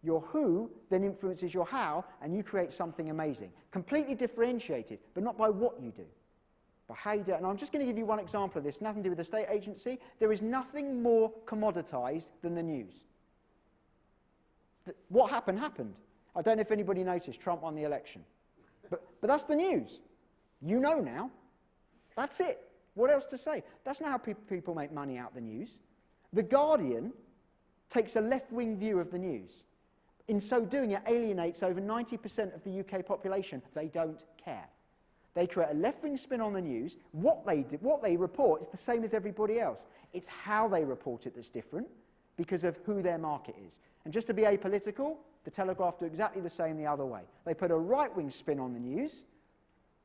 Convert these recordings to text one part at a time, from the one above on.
Your who then influences your how, and you create something amazing. Completely differentiated, but not by what you do, by how you do it. And I'm just going to give you one example of this, nothing to do with the state agency. There is nothing more commoditized than the news. What happened, happened. I don't know if anybody noticed, Trump won the election. But that's the news. You know now. That's it. What else to say? That's not how people make money out the news. The Guardian takes a left-wing view of the news. In so doing, it alienates over 90% of the UK population. They don't care. They create a left-wing spin on the news. What they report is the same as everybody else. It's how they report it that's different because of who their market is. And just to be apolitical, the Telegraph do exactly the same the other way. They put a right-wing spin on the news,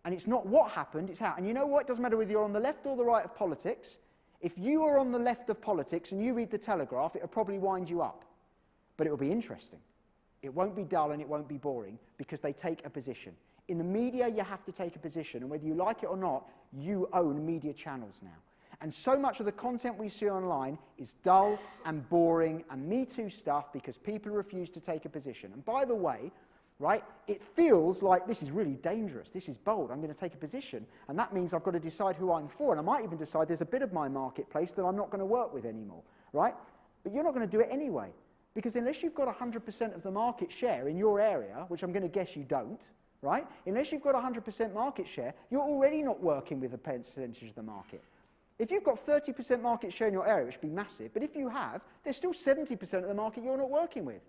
and it's not what happened, it's how. And you know what? It doesn't matter whether you're on the left or the right of politics. If you are on the left of politics and you read the Telegraph, it'll probably wind you up. But it'll be interesting. It won't be dull and it won't be boring because they take a position. In the media, you have to take a position, and whether you like it or not, you own media channels now. And so much of the content we see online is dull and boring and Me Too stuff because people refuse to take a position. And by the way, right, it feels like this is really dangerous, this is bold, I'm going to take a position, and that means I've got to decide who I'm for, and I might even decide there's a bit of my marketplace that I'm not going to work with anymore, right? But you're not going to do it anyway, because unless you've got 100% of the market share in your area, which I'm going to guess you don't, right? Unless you've got 100% market share, you're already not working with a percentage of the market. If you've got 30% market share in your area, which would be massive, but if you have, there's still 70% of the market you're not working with.